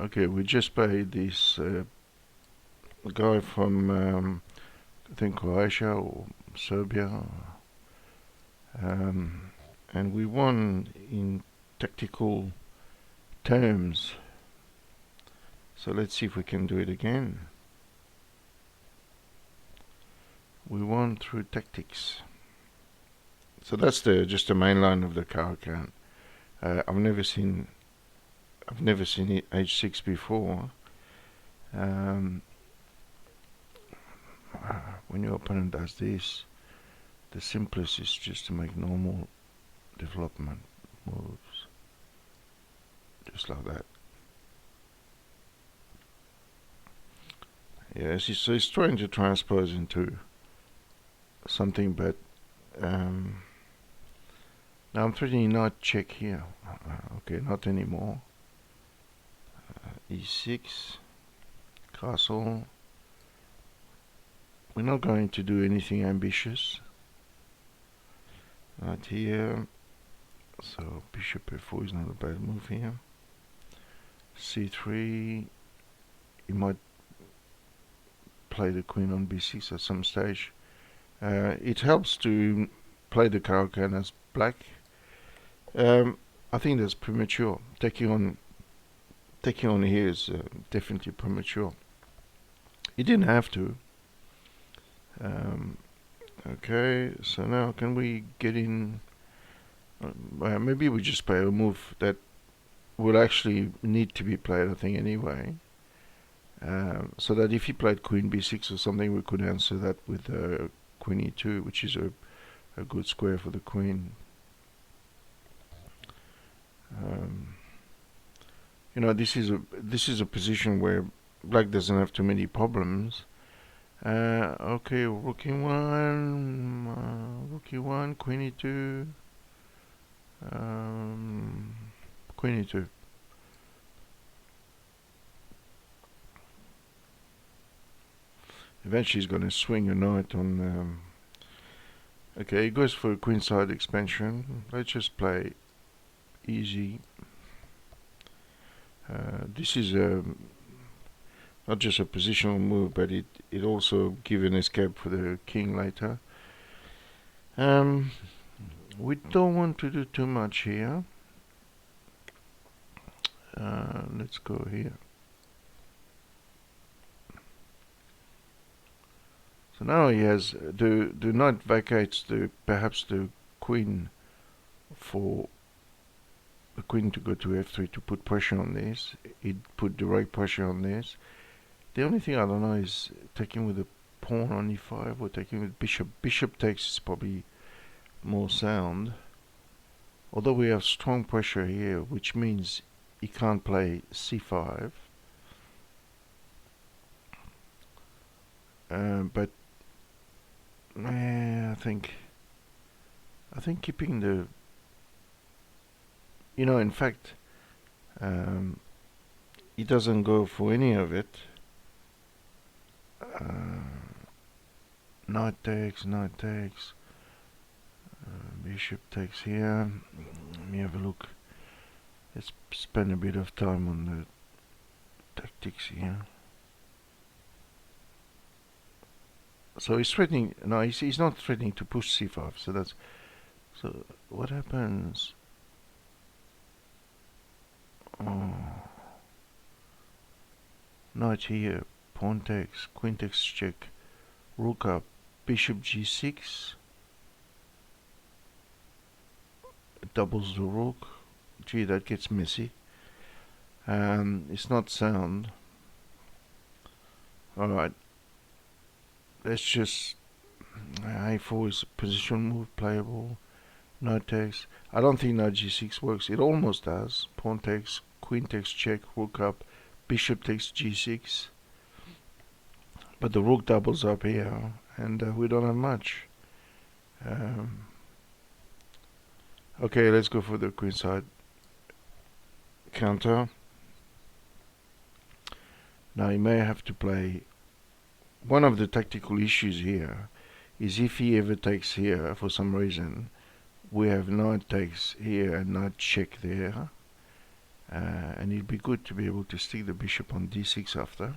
Okay, we just played this guy from I think Croatia or Serbia, um, and we won in tactical terms. So let's see if we can do it again. We won through tactics. So that's just the main line of the car account. I've never seen H6 before. When your opponent does this, the simplest is just to make normal development moves, just like that. Yes, so he's trying to transpose into something, but now I'm threatening knight check here. Okay, not anymore. E6, castle. We're not going to do anything ambitious. Right here. So bishop f4 is not a bad move here. C3. He might play the queen on b6 at some stage. It helps to play the Caro-Kann as black. I think that's premature. Taking on here is definitely premature. He didn't have to. Okay, so now can we get in? Maybe we just play a move that will actually need to be played, I think, anyway. So that if he played queen b6 or something, we could answer that with queen e2, which is a good square for the queen. You know, this is a position where black doesn't have too many problems. Okay, rook e1, queen e2, queen e2. Eventually he's going to swing a knight on... okay, he goes for a queenside expansion. Let's just play easy. This is not just a positional move, but it also gives an escape for the king later. We don't want to do too much here. Let's go here. So now he has the knight vacates perhaps the queen for the queen to go to f3 to put pressure on this. It put direct pressure on this. The only thing I don't know is taking with the pawn on e5 or taking with bishop. Bishop takes is probably more sound. Although we have strong pressure here, which means he can't play c5. But I think keeping the... You know, in fact, he doesn't go for any of it. Knight takes, bishop takes here. Let me have a look. Let's spend a bit of time on the tactics here. So he's threatening... No, he's not threatening to push c5. So that's... So what happens? Oh. Knight here. Pawn takes. Queen takes check. Rook up. Bishop g6. Doubles the rook. Gee, that gets messy. It's not sound. Alright. Let's just... a4 is a position move, playable. Knight takes. I don't think knight g6 works. It almost does. Pawn takes, queen takes check, rook up, bishop takes g6. But the rook doubles up here, and we don't have much. Okay, let's go for the queenside counter. Now he may have to play... One of the tactical issues here is if he ever takes here for some reason, we have knight takes here and knight check there. and it'll be good to be able to stick the bishop on d6 after.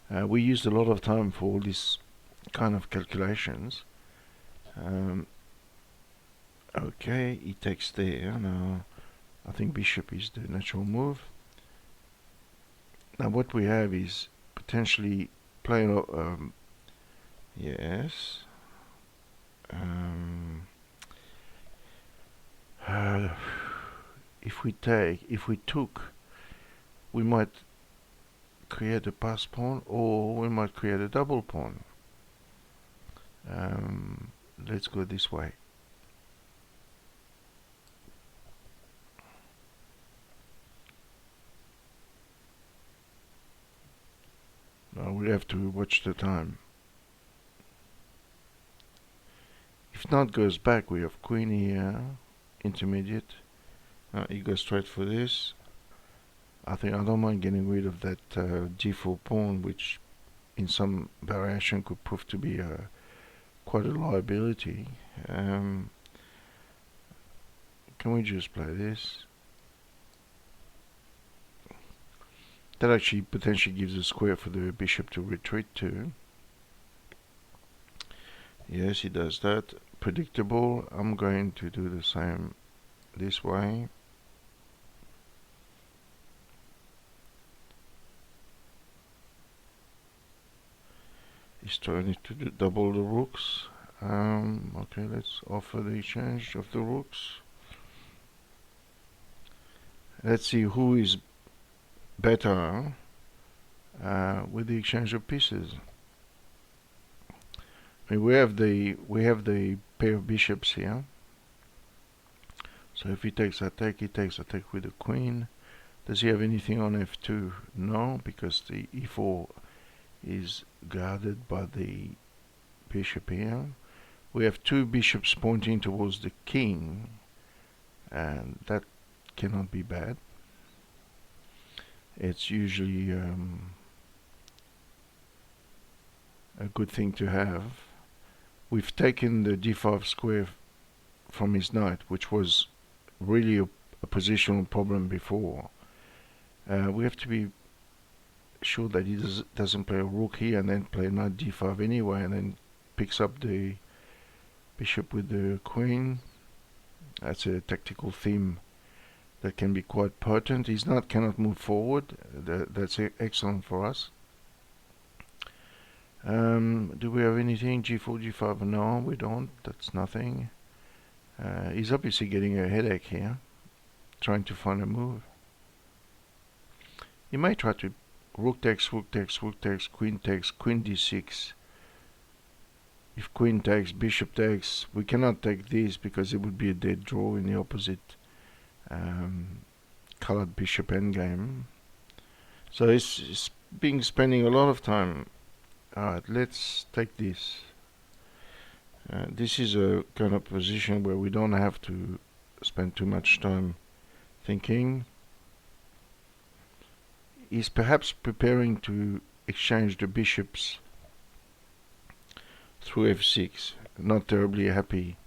We used a lot of time for all these kind of calculations. Okay, he takes there. Now I think bishop is the natural move. Now what we have is potentially playing yes. If we took, we might create a pass pawn, or we might create a double pawn. Let's go this way. Now we have to watch the time. If knight goes back, we have queen here, intermediate. He goes straight for this. I don't mind getting rid of that g4 pawn, which in some variation could prove to be quite a liability. Can we just play this? That actually potentially gives a square for the bishop to retreat to. Yes, he does that. Predictable. I'm going to do the same this way. He's trying to double the rooks. Okay, let's offer the exchange of the rooks. Let's see who is better with the exchange of pieces. I mean, we have the pair of bishops here. So if he takes attack, he takes attack with the queen. Does he have anything on f2? No, because the e4 is guarded by the bishop here. We have two bishops pointing towards the king, and that cannot be bad. It's usually a good thing to have. We've taken the d5 square from his knight, which was really a positional problem before. We have to be sure that he doesn't play a rook here and then play knight d5 anyway, and then picks up the bishop with the queen. That's a tactical theme that can be quite potent. His knight cannot move forward. That's excellent for us. Do we have anything? g4, g5? No, we don't. That's nothing. He's obviously getting a headache here, trying to find a move. He may try to rook takes, rook takes, rook takes, queen d6. If queen takes, bishop takes, we cannot take this because it would be a dead draw in the opposite colored bishop endgame. So he's spending a lot of time. Alright, let's take this. This is a kind of position where we don't have to spend too much time thinking. He's perhaps preparing to exchange the bishops through f6. Not terribly happy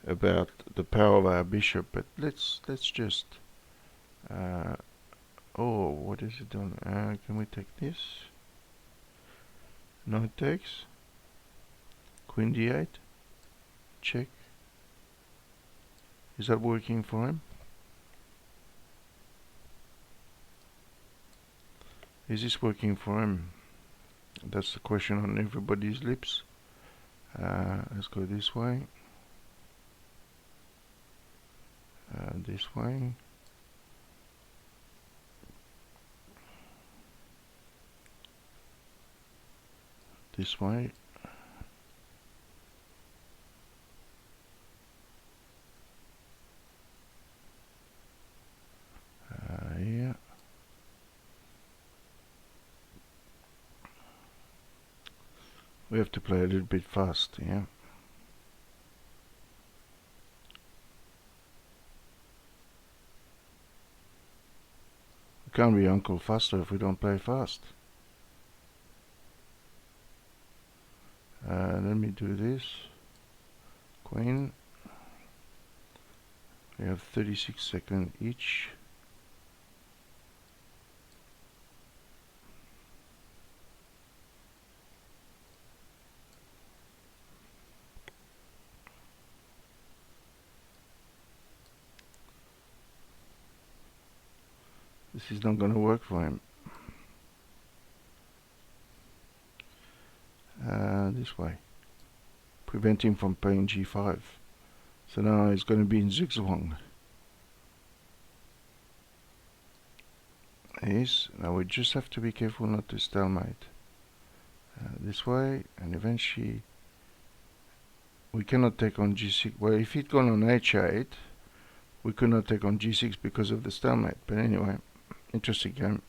about the power of our bishop, but let's just oh, what is it done? Can we take this? Knight takes, queen d8, check. Is that working for him? Is this working for him? That's the question on everybody's lips. Let's go this way. This way. This way. Yeah. We have to play a little bit fast, yeah. We can't be Uncle Fasto if we don't play fast. Let me do this. Queen. We have 36 seconds each. This is not going to work for him. This way. Prevent him from playing g5. So now he's going to be in zigzag. Yes, now we just have to be careful not to stalemate. This way, and eventually we cannot take on g6. Well, if he'd gone on h8, we could not take on g6 because of the stalemate. But anyway, interesting game.